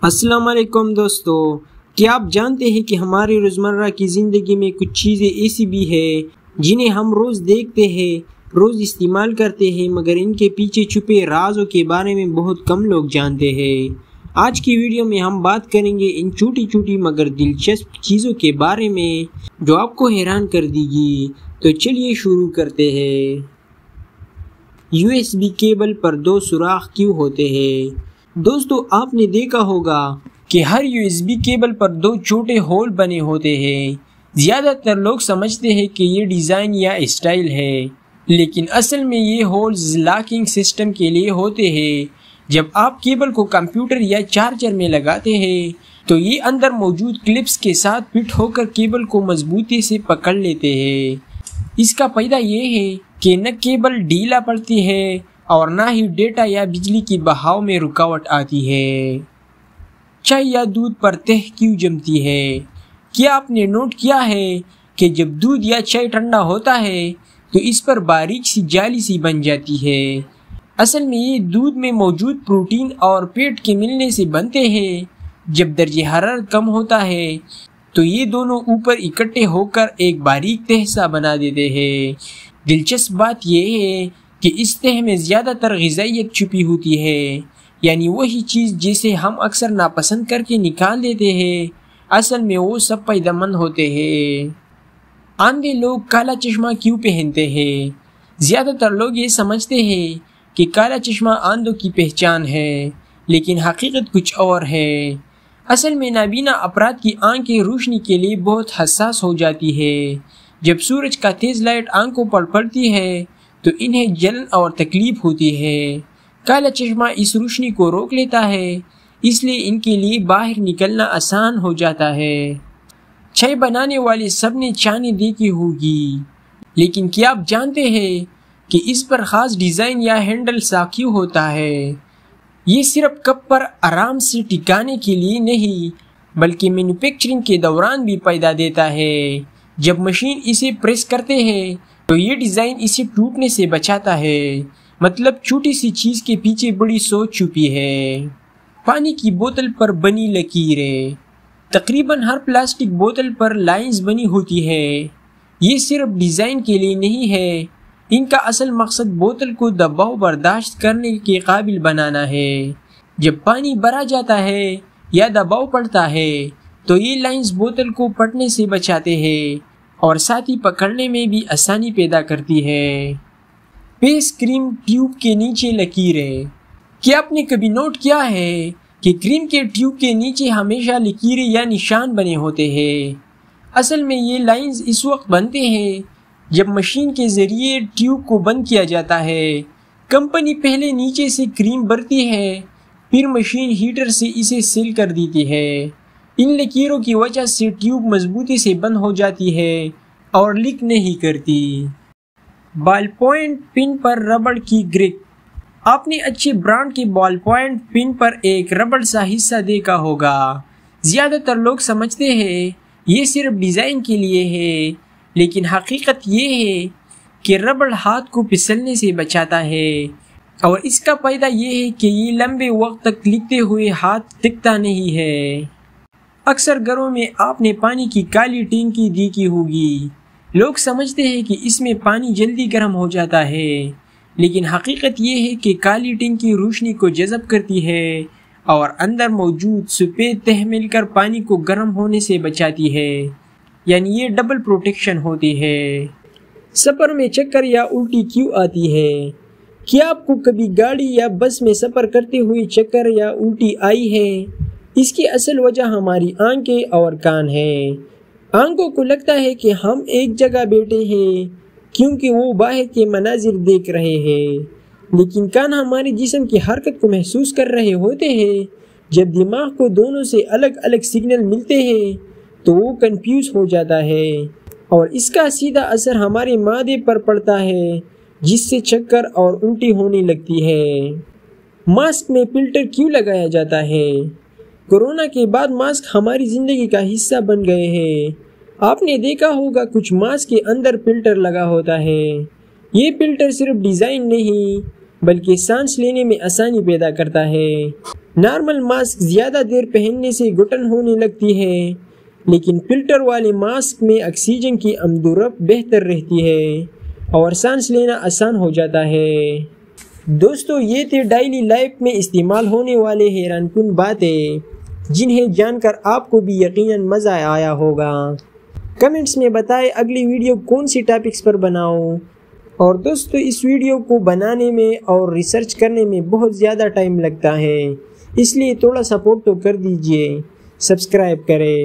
السلام علیکم دوستو، کیا آپ جانتے ہیں کہ ہماری روزمرہ کی زندگی میں کچھ چیزیں ایسی بھی ہیں جنہیں ہم روز دیکھتے ہیں، روز استعمال کرتے ہیں، مگر ان کے پیچھے چھپے رازوں کے بارے میں بہت کم لوگ جانتے ہیں۔ آج کی ویڈیو میں ہم بات کریں گے ان چھوٹی چھوٹی مگر دلچسپ چیزوں کے بارے میں جو آپ کو حیران کر دے گی۔ تو چلیے شروع کرتے ہیں۔ USB کیبل پر 2 سوراخ کیوں ہوتے ہیں؟ دوستو، آپ نے دیکھا ہوگا کہ ہر USB کیبل پر 2 چھوٹے ہول بنے ہوتے ہیں۔ زیادہ تر لوگ سمجھتے ہیں کہ یہ ڈیزائن یا اسٹائل ہے، لیکن اصل میں یہ ہولز لاکنگ سسٹم کے لیے ہوتے ہیں۔ جب آپ کیبل کو کمپیوٹر یا چارجر میں لگاتے ہیں تو یہ اندر موجود کلپس کے ساتھ فٹ ہو کر کیبل کو مضبوطی سے پکڑ لیتے ہیں۔ اس کا فائدہ یہ ہے کہ نہ کیبل ڈھیلا پڑتی ہے اور نہ ہی ڈیٹا یا بجلی کی بہاؤ میں رکاوٹ آتی ہے۔ چائے یا دودھ پر تہ کیوں جمتی ہے؟ کیا آپ نے نوٹ کیا ہے کہ جب دودھ یا چائے ٹھنڈا ہوتا ہے تو اس پر باریک سی جالی سی بن جاتی ہے؟ اصل میں یہ دودھ میں موجود پروٹین اور پیٹ کے ملنے سے بنتے ہیں۔ جب درجہ حرارت کم ہوتا ہے تو یہ دونوں اوپر اکٹھے ہو کر ایک باریک تہ سا بنا دیتے ہیں۔ دلچسپ بات یہ ہے کہ اس تہ میں زیادہ تر غذائیت چھپی ہوتی ہے، یعنی وہی چیز جسے ہم اکثر ناپسند کر کے نکال دیتے ہیں، اصل میں وہ سب فائدہ مند ہوتے ہیں۔ اندھے لوگ کالا چشمہ کیوں پہنتے ہیں؟ زیادہ تر لوگ یہ سمجھتے ہیں کہ کالا چشمہ اندھوں کی پہچان ہے، لیکن حقیقت کچھ اور ہے۔ اصل میں نابینا افراد کی آنکھیں روشنی کے لیے بہت حساس ہو جاتی ہے۔ جب سورج کا تیز لائٹ آنکھوں پر پڑتی ہے تو انہیں جلن اور تکلیف ہوتی ہے۔ کالا چشمہ اس روشنی کو روک لیتا ہے، اس لیے ان کے لیے باہر نکلنا آسان ہو جاتا ہے۔ چائے بنانے والے سب نے چائے دیکھی ہوگی، لیکن کیا آپ جانتے ہیں کہ اس پر خاص ڈیزائن یا ہینڈل سا کیوں ہوتا ہے؟ یہ صرف کپ پر آرام سے ٹکانے کے لیے نہیں، بلکہ مینوفیکچرنگ کے دوران بھی فائدہ دیتا ہے۔ جب مشین اسے پریس کرتے ہیں تو یہ ڈیزائن اسے ٹوٹنے سے بچاتا ہے، مطلب چھوٹی سی چیز کے پیچھے بڑی سوچ چھپی ہے۔ پانی کی بوتل پر بنی لکیریں۔ تقریباً ہر پلاسٹک بوتل پر لائنز بنی ہوتی ہے۔ یہ صرف ڈیزائن کے لیے نہیں ہے، ان کا اصل مقصد بوتل کو دباؤ برداشت کرنے کے قابل بنانا ہے۔ جب پانی بھرا جاتا ہے یا دباؤ پڑتا ہے تو یہ لائنز بوتل کو پھٹنے سے بچاتے ہیں اور ساتھ ہی پکڑنے میں بھی آسانی پیدا کرتی ہے۔ فیس کریم ٹیوب کے نیچے لکیریں۔ کیا آپ نے کبھی نوٹ کیا ہے کہ کریم کے ٹیوب کے نیچے ہمیشہ لکیریں یا نشان بنے ہوتے ہیں؟ اصل میں یہ لائنز اس وقت بنتے ہیں جب مشین کے ذریعے ٹیوب کو بند کیا جاتا ہے۔ کمپنی پہلے نیچے سے کریم بھرتی ہے، پھر مشین ہیٹر سے اسے سیل کر دیتی ہے۔ ان لکیروں کی وجہ سے ٹیوب مضبوطی سے بند ہو جاتی ہے اور لیک نہیں کرتی۔ بال پوائنٹ پن پر ربڑ کی گرپ۔ آپ نے اچھے برانڈ کے بال پوائنٹ پن پر ایک ربڑ سا حصہ دیکھا ہوگا۔ زیادہ تر لوگ سمجھتے ہیں یہ صرف ڈیزائن کے لیے ہے، لیکن حقیقت یہ ہے کہ ربڑ ہاتھ کو پھسلنے سے بچاتا ہے، اور اس کا فائدہ یہ ہے کہ یہ لمبے وقت تک لکھتے ہوئے ہاتھ تھکتا نہیں ہے۔ اکثر گھروں میں آپ نے پانی کی کالی ٹینکی دیکھی ہوگی۔ لوگ سمجھتے ہیں کہ اس میں پانی جلدی گرم ہو جاتا ہے، لیکن حقیقت یہ ہے کہ کالی ٹینکی روشنی کو جذب کرتی ہے اور اندر موجود سفید تہ مل کر پانی کو گرم ہونے سے بچاتی ہے، یعنی یہ ڈبل پروٹیکشن ہوتی ہے۔ سفر میں چکر یا الٹی کیوں آتی ہے؟ کیا آپ کو کبھی گاڑی یا بس میں سفر کرتے ہوئے چکر یا الٹی آئی ہے؟ اس کی اصل وجہ ہماری آنکھیں اور کان ہیں۔ آنکھوں کو لگتا ہے کہ ہم ایک جگہ بیٹھے ہیں کیونکہ وہ باہر کے مناظر دیکھ رہے ہیں، لیکن کان ہمارے جسم کی حرکت کو محسوس کر رہے ہوتے ہیں۔ جب دماغ کو دونوں سے الگ الگ سگنل ملتے ہیں تو وہ کنفیوز ہو جاتا ہے، اور اس کا سیدھا اثر ہمارے معدے پر پڑتا ہے، جس سے چکر اور الٹی ہونے لگتی ہے۔ ماسک میں فلٹر کیوں لگایا جاتا ہے؟ کورونا کے بعد ماسک ہماری زندگی کا حصہ بن گئے ہیں۔ آپ نے دیکھا ہوگا کچھ ماسک کے اندر فلٹر لگا ہوتا ہے۔ یہ فلٹر صرف ڈیزائن نہیں بلکہ سانس لینے میں آسانی پیدا کرتا ہے۔ نارمل ماسک زیادہ دیر پہننے سے گھٹن ہونے لگتی ہے، لیکن فلٹر والے ماسک میں آکسیجن کی آمد و رفت بہتر رہتی ہے اور سانس لینا آسان ہو جاتا ہے۔ دوستو، یہ تھے ڈیلی لائف میں استعمال ہونے والے حیران کن باتیں، جنہیں جان کر آپ کو بھی یقیناً مزہ آیا ہوگا۔ کمنٹس میں بتائیں اگلی ویڈیو کون سی ٹاپکس پر بناؤں، اور دوستو اس ویڈیو کو بنانے میں اور ریسرچ کرنے میں بہت زیادہ ٹائم لگتا ہے، اس لیے تھوڑا سپورٹ تو کر دیجئے، سبسکرائب کریں۔